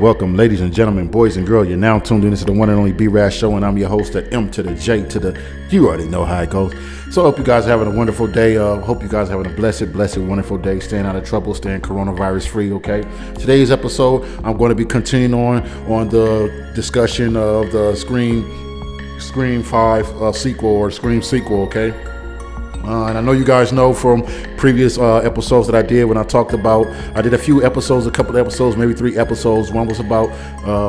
Welcome, ladies and gentlemen, boys and girls. You're now tuned in to the one and only B-Raz Show, and I'm your host, the M to the J to the, you already know how it goes. So I hope you guys are having a wonderful day. Hope you guys are having a blessed, wonderful day, staying out of trouble, staying coronavirus free, okay? Today's episode, I'm going to be continuing on the discussion of the Scream 5 sequel, or Scream sequel, okay? And I know you guys know from previous episodes that I did when I talked about, I did a couple of episodes, maybe 3 episodes. One was about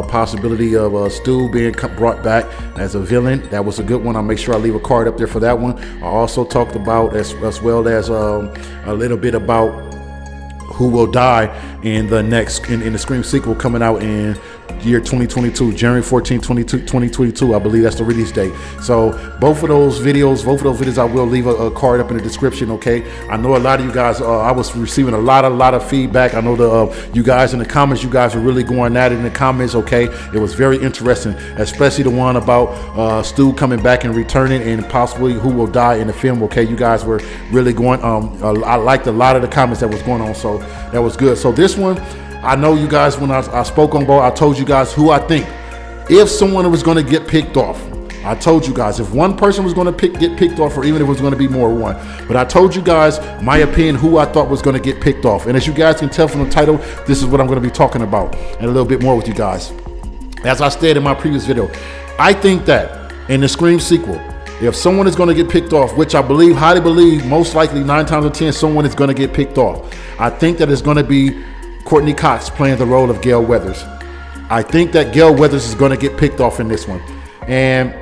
possibility of Stu being brought back as a villain. That was a good one. I'll make sure I leave a card up there for that one. I also talked about as well as a little bit about who will die in the Scream sequel coming out in year 2022, January 14, 2022. I believe that's the release date. So both of those videos, I will leave a card up in the description, okay? I know a lot of you guys, I was receiving a lot of feedback. I know you guys in the comments, you guys are really going at it in the comments, okay? It was very interesting, especially the one about Stu coming back and returning and possibly who will die in the film, okay? You guys were really going, I liked a lot of the comments that was going on, so that was good. So this one, I know you guys, when I spoke on board, I told you guys who I think, if someone was going to get picked off, I told you guys, if one person was going to get picked off, or even if it was going to be more one, but I told you guys my opinion, who I thought was going to get picked off. And as you guys can tell from the title, this is what I'm going to be talking about, and a little bit more with you guys. As I stated in my previous video, I think that in the Scream sequel, if someone is going to get picked off, which I highly believe, most likely 9 times out of 10, someone is going to get picked off. I think that it's going to be Courtney Cox playing the role of Gale Weathers. I think that Gale Weathers is going to get picked off in this one. And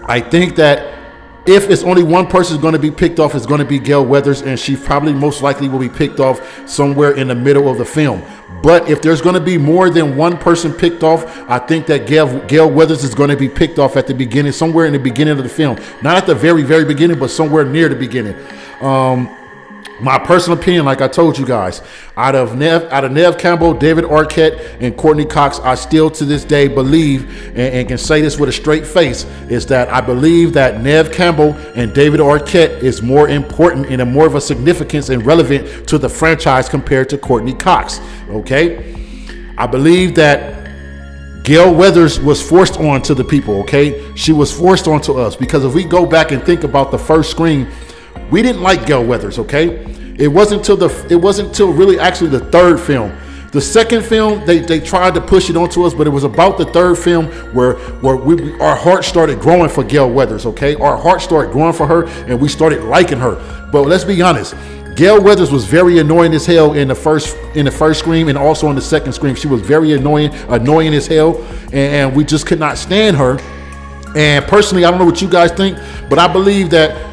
I think that if it's only one person going to be picked off, it's going to be Gale Weathers, and she probably most likely will be picked off somewhere in the middle of the film. But if there's going to be more than one person picked off, I think that Gale Weathers is going to be picked off at the beginning, somewhere in the beginning of the film. Not at the very, very beginning, but somewhere near the beginning. My personal opinion, like I told you guys, out of Neve Campbell, David Arquette, and Courtney Cox, I still to this day believe, and can say this with a straight face, is that I believe that Neve Campbell and David Arquette is more important and more of a significance and relevant to the franchise compared to Courtney Cox, okay? I believe that Gale Weathers was forced onto the people, okay? She was forced onto us, because if we go back and think about the first Scream, we didn't like Gale Weathers, okay? It wasn't till really actually the third film. The second film, they tried to push it onto us, but it was about the third film where our heart started growing for Gale Weathers, okay? Our heart started growing for her, and we started liking her. But let's be honest, Gale Weathers was very annoying as hell in the first Scream, and also in the second Scream. She was very annoying as hell, and we just could not stand her. And personally, I don't know what you guys think, but I believe that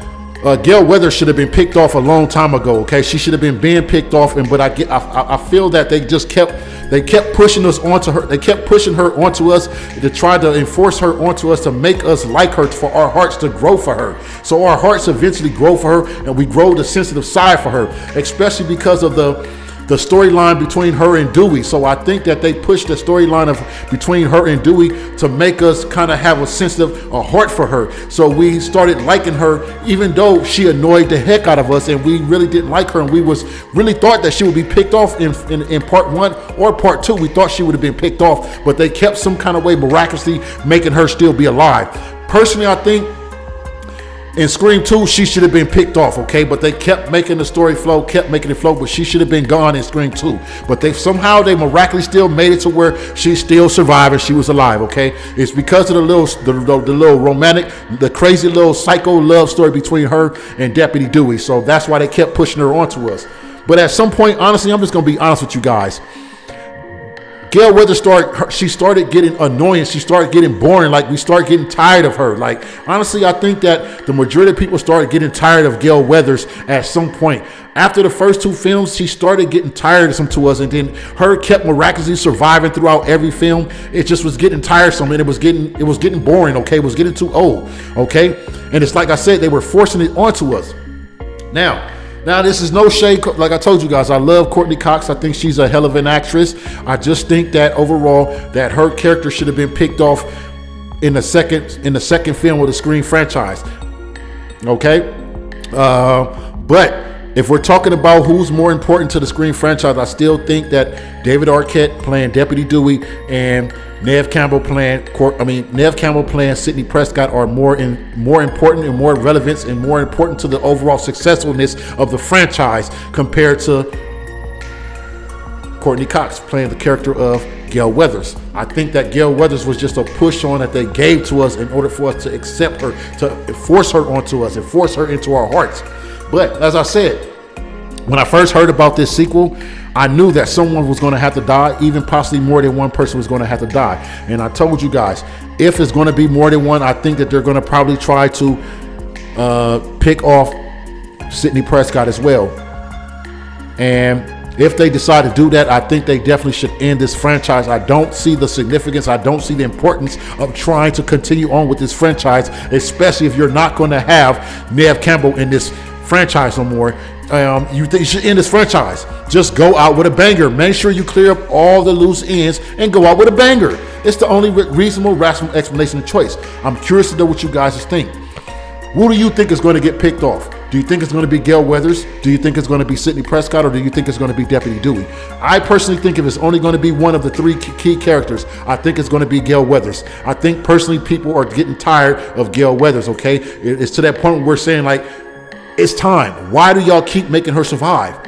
Gale Weathers should have been picked off a long time ago. Okay, she should have been being picked off, but I feel that they kept pushing us onto her. They kept pushing her onto us to try to enforce her onto us to make us like her, for our hearts to grow for her. So our hearts eventually grow for her, and we grow the sensitive side for her, especially because of the storyline between her and Dewey. So I think that they pushed the storyline between her and Dewey to make us kind of have a heart for her. So we started liking her, even though she annoyed the heck out of us, and we really didn't like her, and we really thought that she would be picked off in part 1 or part 2. We thought she would have been picked off, but they kept some kind of way miraculously making her still be alive. Personally, I think in Scream 2, she should have been picked off, okay? But they kept making the story flow, but she should have been gone in Scream 2. But they miraculously still made it to where she still survived and she was alive, okay? It's because of the little romantic, the crazy little psycho love story between her and Deputy Dewey. So that's why they kept pushing her onto us. But at some point, honestly, I'm just going to be honest with you guys. Gale Weathers she started getting annoying. She started getting boring. Like, we started getting tired of her. Like, honestly, I think that the majority of people started getting tired of Gale Weathers at some point. After the first 2 films, she started getting tiresome to us, and then her kept miraculously surviving throughout every film. It just was getting tiresome, and it was getting boring. Okay, it was getting too old. Okay, and it's like I said, they were forcing it onto us. Now, this is no shade. Like I told you guys, I love Courtney Cox. I think she's a hell of an actress. I just think that overall, that her character should have been picked off in the second film of the Scream franchise. Okay, but if we're talking about who's more important to the Scream franchise, I still think that David Arquette playing Deputy Dewey and Neve Campbell playing Sidney Prescott are more important and more relevant and more important to the overall successfulness of the franchise compared to Courtney Cox playing the character of Gale Weathers. I think that Gale Weathers was just a push on that they gave to us in order for us to accept her, to force her onto us and force her into our hearts. But as I said, when I first heard about this sequel, I knew that someone was going to have to die, even possibly more than one person was going to have to die. And I told you guys, if it's going to be more than one, I think that they're going to probably try to pick off Sidney Prescott as well. And if they decide to do that, I think they definitely should end this franchise. I don't see the significance. I don't see the importance of trying to continue on with this franchise, especially if you're not going to have Neve Campbell in this franchise no more. You think you should end this franchise? Just go out with a banger. Make sure you clear up all the loose ends and go out with a banger. It's the only reasonable, rational explanation of choice. I'm curious to know what you guys think. Who do you think is going to get picked off? Do you think it's going to be Gale Weathers? Do you think it's going to be Sidney Prescott? Or do you think it's going to be Deputy Dewey? I personally think if it's only going to be one of the 3 key characters, I think it's going to be Gale Weathers. I think personally people are getting tired of Gale Weathers, okay? It's to that point where we're saying, like, it's time. Why do y'all keep making her survive?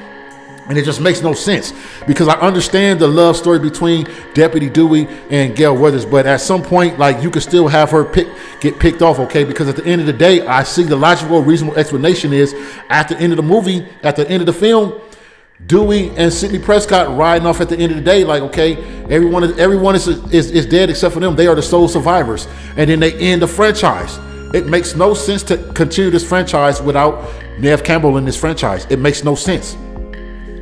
And it just makes no sense, because I understand the love story between Deputy Dewey and Gale Weathers, but at some point, like, you could still have her get picked off, okay? Because at the end of the day, I see the logical, reasonable explanation is at the end of the movie, at the end of the film, Dewey and Sidney Prescott riding off at the end of the day, like, okay, everyone is dead except for them. They are the sole survivors, and then they end the franchise. It makes no sense to continue this franchise without Neve Campbell in this franchise. It makes no sense.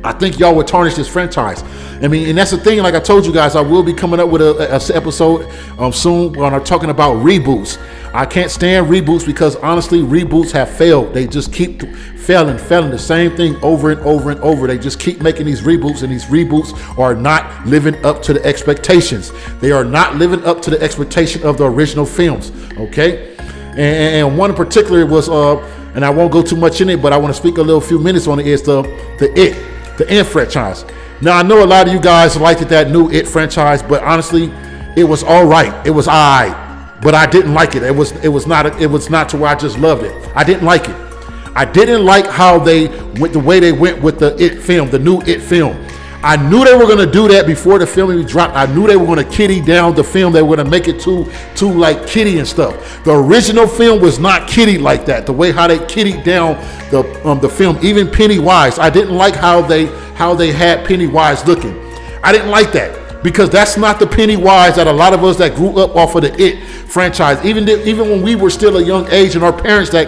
I think y'all would tarnish this franchise. I mean, and that's the thing. Like I told you guys, I will be coming up with a episode soon when I'm talking about reboots. I can't stand reboots because honestly, reboots have failed. They just keep failing the same thing over and over and over. They just keep making these reboots, and these reboots are not living up to the expectations. They are not living up to the expectation of the original films. Okay. And one in particular was, and I won't go too much in it, but I want to speak a few minutes on it, is the It franchise. Now, I know a lot of you guys liked that new It franchise, but honestly, it was all right. It was all right, but I didn't like it. It was not to where I just loved it. I didn't like it. I didn't like how the way they went with the It film, the new It film. I knew they were going to do that before the film even dropped. I knew they were going to kiddie down the film. They were going to make it too like kiddie and stuff. The original film was not kiddie like that. The way how they kiddied down the film, even Pennywise, I didn't like how they had Pennywise looking. I didn't like that, because that's not the Pennywise that a lot of us that grew up off of the It franchise, even when we were still a young age, and our parents that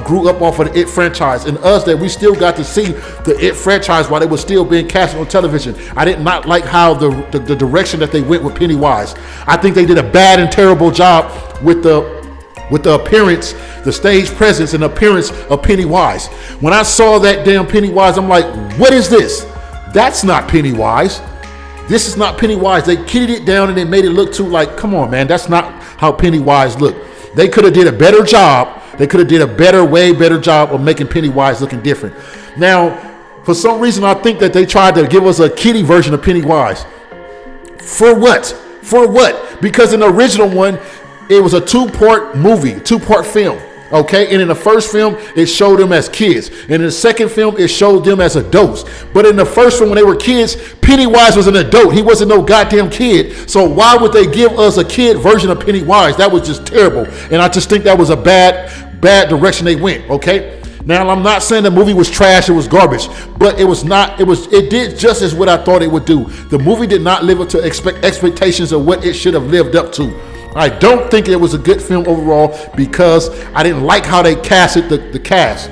grew up off of the It franchise, and us that we still got to see the It franchise while it was still being cast on television. I did not like how the direction that they went with Pennywise. I think they did a bad and terrible job with the appearance, the stage presence and appearance of Pennywise. When I saw that damn Pennywise, I'm like, what is this? That's not Pennywise. This is not Pennywise. They kiddied it down and they made it look too like, come on, man, that's not how Pennywise looked. They could have did a better job. They could have did a way better job of making Pennywise looking different. Now, for some reason, I think that they tried to give us a kiddie version of Pennywise. For what? For what? Because in the original one, it was a 2-part movie, 2-part film. Okay, and in the first film, it showed them as kids. And in the second film, it showed them as adults. But in the first film, when they were kids, Pennywise was an adult. He wasn't no goddamn kid. So why would they give us a kid version of Pennywise? That was just terrible. And I just think that was a bad direction they went, okay? Now, I'm not saying the movie was trash, it was garbage, but it did just as what I thought it would do. The movie did not live up to expectations of what it should have lived up to. I don't think it was a good film overall because I didn't like how they casted the cast.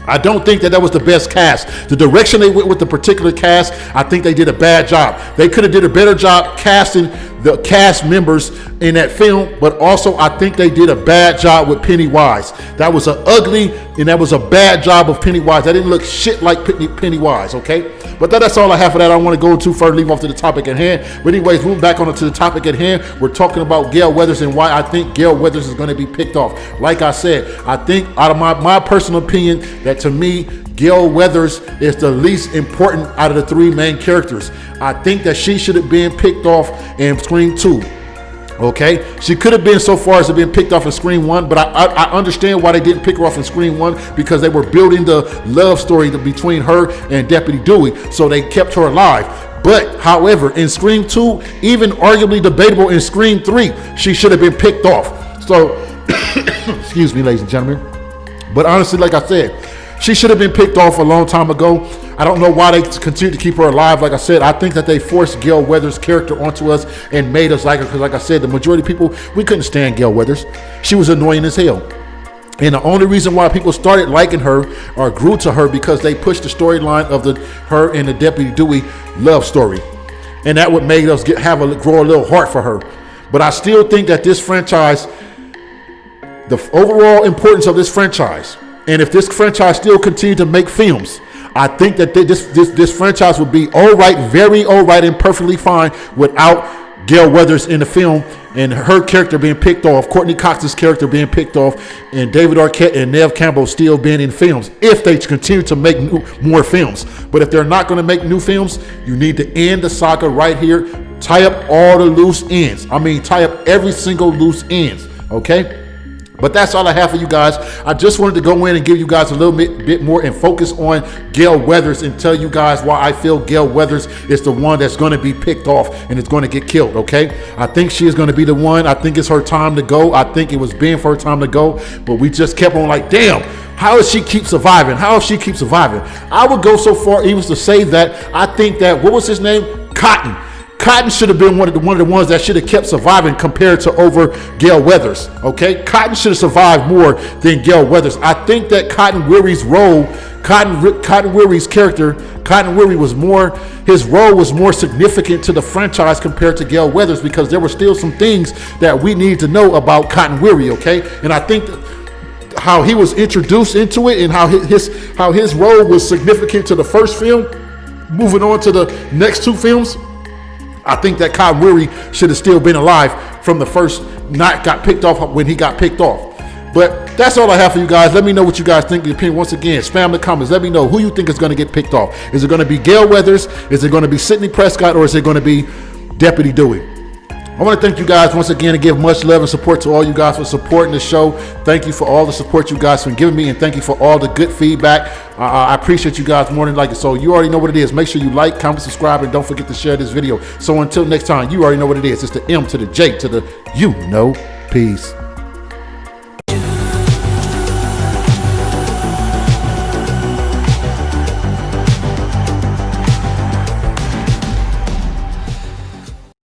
I don't think that was the best cast. The direction they went with the particular cast, I think they did a bad job. They could have did a better job casting the cast members in that film, but also I think they did a bad job with Pennywise. That was that was a bad job of Pennywise. That didn't look shit like Pennywise, okay? But that's all I have for that. I don't want to go too far, leave off to the topic at hand. But anyways, moving back on to the topic at hand, we're talking about Gale Weathers and why I think Gale Weathers is going to be picked off. Like I said, I think out of my personal opinion that to me, Gale Weathers is the least important out of the three main characters. I think that she should have been picked off in Scream 2. Okay, she could have been so far as being picked off in Scream 1, but I understand why they didn't pick her off in Scream 1 because they were building the love story between her and Deputy Dewey, so they kept her alive. But however, in Scream 2, even arguably debatable in Scream 3, she should have been picked off. So, excuse me, ladies and gentlemen. But honestly, like I said, she should have been picked off a long time ago. I don't know why they continue to keep her alive. Like I said, I think that they forced Gale Weathers' character onto us and made us like her. Because like I said, the majority of people, we couldn't stand Gale Weathers. She was annoying as hell. And the only reason why people started liking her or grew to her because they pushed the storyline of her and the Deputy Dewey love story. And that would make us grow a little heart for her. But I still think that this franchise, the overall importance of this franchise, and if this franchise still continue to make films, I think that this franchise would be all right, very all right, and perfectly fine without Gale Weathers in the film and her character being picked off, Courtney Cox's character being picked off, and David Arquette and Neve Campbell still being in films if they continue to make more films. But if they're not going to make new films, you need to end the saga right here. Tie up all the loose ends. I mean, tie up every single loose ends, okay? But that's all I have for you guys. I just wanted to go in and give you guys a little bit more and focus on Gale Weathers and tell you guys why I feel Gale Weathers is the one that's going to be picked off and it's going to get killed, okay? I think she is going to be the one. I think it's her time to go. I think it was being for her time to go. But we just kept on like, damn, how does she keep surviving? How does she keep surviving? I would go so far even to say that I think that, what was his name? Cotton. Cotton should have been one of the ones that should have kept surviving compared to over Gale Weathers, okay? Cotton should have survived more than Gale Weathers. I think that Cotton Weary's role, Cotton Weary's character, Cotton Weary his role was more significant to the franchise compared to Gale Weathers because there were still some things that we need to know about Cotton Weary, okay? And I think that how he was introduced into it and how his role was significant to the first film, moving on to the next two films, I think that Cotton Weary should have still been alive from the first, not got picked off when he got picked off. But that's all I have for you guys. Let me know what you guys think. Your opinion. Once again, spam the comments. Let me know who you think is going to get picked off. Is it going to be Gale Weathers? Is it going to be Sidney Prescott? Or is it going to be Deputy Dewey? I want to thank you guys once again and give much love and support to all you guys for supporting the show. Thank you for all the support you guys have been giving me, and thank you for all the good feedback. I appreciate you guys more than like it. So you already know what it is. Make sure you like, comment, subscribe, and don't forget to share this video. So until next time, you already know what it is. It's the M to the J to the peace.